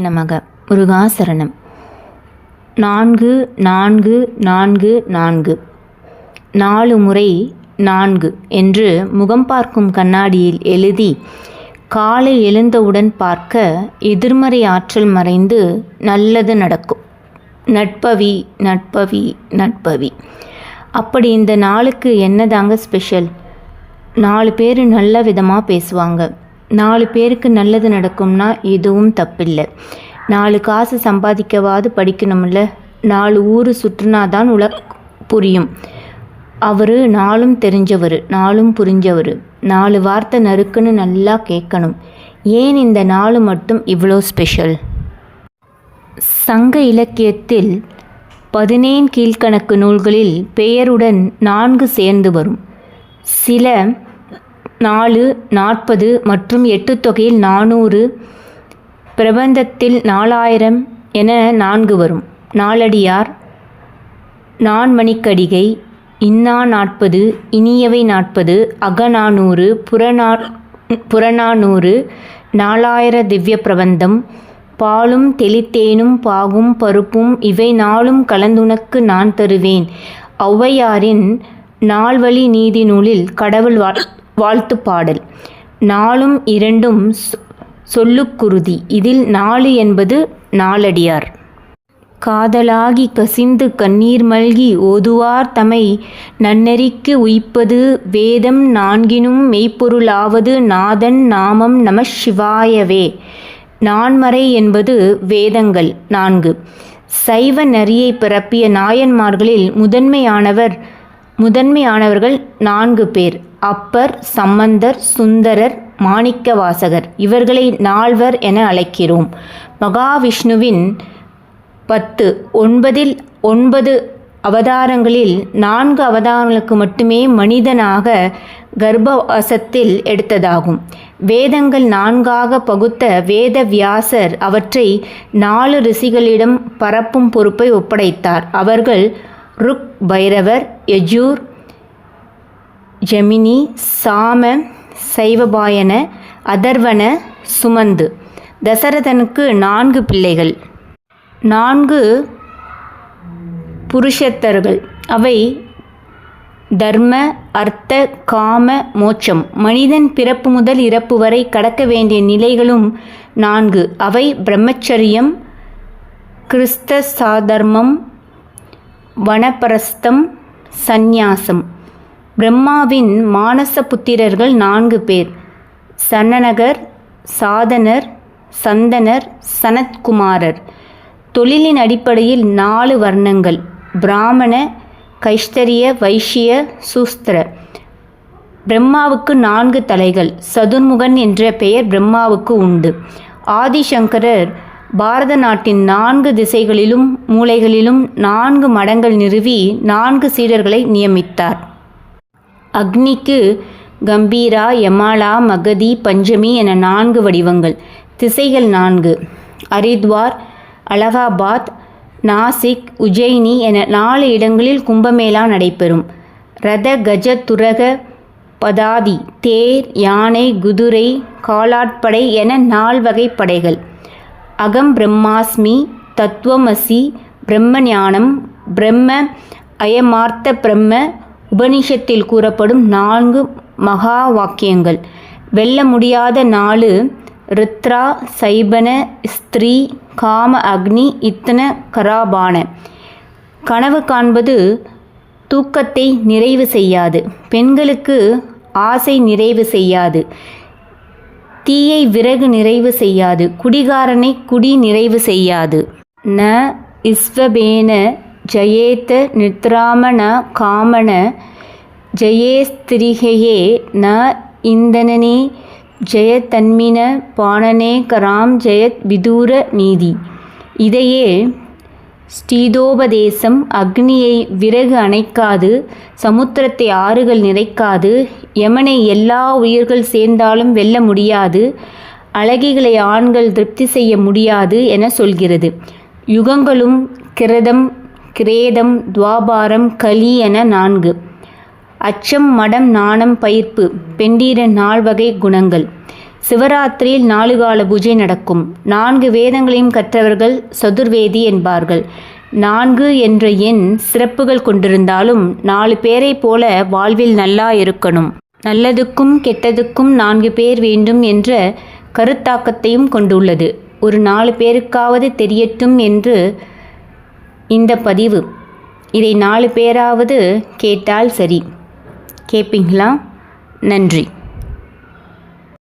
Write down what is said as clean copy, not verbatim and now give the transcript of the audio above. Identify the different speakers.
Speaker 1: நமக. முருகாசரணம். 4 4 முறை 4 என்று முகம் பார்க்கும் கண்ணாடியில் எழுதி காலை எழுந்தவுடன் பார்க்க எதிர்மறை ஆற்றல் மறைந்து நல்லது நடக்கும். நட்பவி நட்பவி நட்பவி. அப்படி இந்த நாளுக்கு என்னதாங்க ஸ்பெஷல்? 4 பேர் நல்ல விதமாக பேசுவாங்க. 4 பேருக்கு நல்லது நடக்கும்னா எதுவும் தப்பில்லை. 4 காசு சம்பாதிக்கவாது படிக்கணும்ல. 4 ஊர் சுற்றுனாதான் புரியும். அவர் நாளும் தெரிஞ்சவர், நாளும் புரிஞ்சவர். 4 வார்த்தை நறுக்குன்னு நல்லா கேட்கணும். ஏன் இந்த 4 மட்டும் இவ்வளோ ஸ்பெஷல்? சங்க இலக்கியத்தில் 17 கீழ்கணக்கு நூல்களில் பெயருடன் 4 சேர்ந்து வரும். சில 4, 40 மற்றும் 8 தொகையில் 400, பிரபந்தத்தில் 4000 என 4 வரும். நாலடியார், நான்மணிக்கடிகை, இன்னா 40, இனியவை 40, அகநானூறு, புறநானூறு, 4000 திவ்ய பிரபந்தம், பாலும் தெளித்தேனும் பாகும் பருப்பும் இவை 4 கலந்துனக்கு நான் தருவேன். ஔவையாரின் நால்வழி நீதி நூலில் கடவுள் வாழ்த்து பாடல். 4 2 சொல்லுக்குருதி. இதில் 4 என்பது நாலடியார். காதலாகி கசிந்து கண்ணீர் மல்கி ஓதுவார் தமை நன்னெறிக்கு உய்ப்பது வேதம் 4 மெய்ப்பொருளாவது நாதன் நாமம் நம சிவாயவே. நான்மறை என்பது வேதங்கள் 4. சைவ நெறியை பிறப்பிய நாயன்மார்களில் முதன்மையானவர்கள் 4 பேர். அப்பர், சம்பந்தர், சுந்தரர், மாணிக்கவாசகர். இவர்களை 4வர் என அழைக்கிறோம். மகாவிஷ்ணுவின் 9 அவதாரங்களில் 4 அவதாரங்களுக்கு மட்டுமே மனிதனாக கர்ப்பவாசத்தில் எடுத்ததாகும். வேதங்கள் 4ஆக பகுத்த வேத வியாசர் அவற்றை 4 ரிஷிகளிடம் பரப்பும் பொறுப்பை ஒப்படைத்தார். அவர்கள் ருக், பைரவர், யஜூர், ஜெமினி, சாம, சைவபாயன, அதர்வன, சுமந்து. தசரதனுக்கு 4 பிள்ளைகள், 4 புருஷத்தர்கள். அவை தர்ம, அர்த்த, காம, மோட்சம். மனிதன் பிறப்பு முதல் இறப்பு வரை கடக்க வேண்டிய நிலைகளும் 4. அவை பிரம்மச்சரியம், கிருஸ்தசாதர்மம், வனப்பிரஸ்தம், சந்நியாசம். பிரம்மாவின் மானச புத்திரர்கள் 4 பேர். சனநகர், சாதனர், சந்தனர், சனத்குமாரர். தொழிலின் அடிப்படையில் 4 வர்ணங்கள்: பிராமண, கைஷ்தரிய, வைஷ்ய, சூஸ்திர. பிரம்மாவுக்கு 4 தலைகள். சதுர்முகன் என்ற பெயர் பிரம்மாவுக்கு உண்டு. ஆதிசங்கரர் பாரத நாட்டின் 4 திசைகளிலும் மூலைகளிலும் 4 மடங்கள் நிறுவி 4 சீடர்களை நியமித்தார். அக்னிக்கு கம்பீரா, யமாலா, மகதி, பஞ்சமி என 4 வடிவங்கள். திசைகள் 4: ஹரித்வார், அலகாபாத், நாசிக், உஜ்ஜயினி என 4 இடங்களில் கும்பமேளா நடைபெறும். ரத, கஜ, துரக, பதாதி, தேர், யானை, குதிரை, காலாட்படை என 4 வகை படைகள். அகம் பிரம்மாஸ்மி, தத்துவமசி, பிரம்ம ஞானம், பிரம்ம அயமார்த்த பிரம்ம. உபனிஷத்தில் கூறப்படும் 4 மகா வாக்கியங்கள். வெல்ல முடியாத 4: ருத்ரா, சைபன, ஸ்திரீ, காம, அக்னி, இத்தன, கராபான. கனவு காண்பது தூக்கத்தை நிறைவு செய்யாது. பெண்களுக்கு ஆசை நிறைவு செய்யாது. தீயை விறகு நிறைவு செய்யாது. குடிகாரனை குடி நிறைவு செய்யாது. ந இஸ்வபேன ஜயேத்த நித்ராமண காமன ஜயேஸ்திரிகையே ந இந்தனனே ஜெயதன்மின பாணனே கராம் ஜெயத் விதூர நீதி. இதையே ஸ்ரீதோபதேசம். அக்னியை விறகு அணைக்காது, சமுத்திரத்தை ஆறுகள் நிறைக்காது, யமனை எல்லா உயிர்கள் சேர்ந்தாலும் வெல்ல முடியாது, அழகிகளை ஆண்கள் திருப்தி செய்ய முடியாது என சொல்கிறது. யுகங்களும் கிரதம், கிரேதம், துவாபாரம், கலி என 4. அச்சம், மடம், நாணம், பயிர்ப்பு, பெண்டீர 4 வகை குணங்கள். சிவராத்திரியில் 4 கால பூஜை நடக்கும். 4 வேதங்களையும் கற்றவர்கள் சதுர்வேதி என்பார்கள். 4 என்ற எண் சிறப்புகள் கொண்டிருந்தாலும் 4 பேரைப் போல வாழ்வில் நல்லா இருக்கணும், நல்லதுக்கும் கெட்டதுக்கும் 4 பேர் வேண்டும் என்ற கருத்தாக்கத்தையும் கொண்டுள்ளது. ஒரு 4 பேருக்காவது தெரியட்டும் என்று இந்த பதிவு. இதை 4 பேராவது கேட்டால் சரி. கேட்பீங்களா? நன்றி.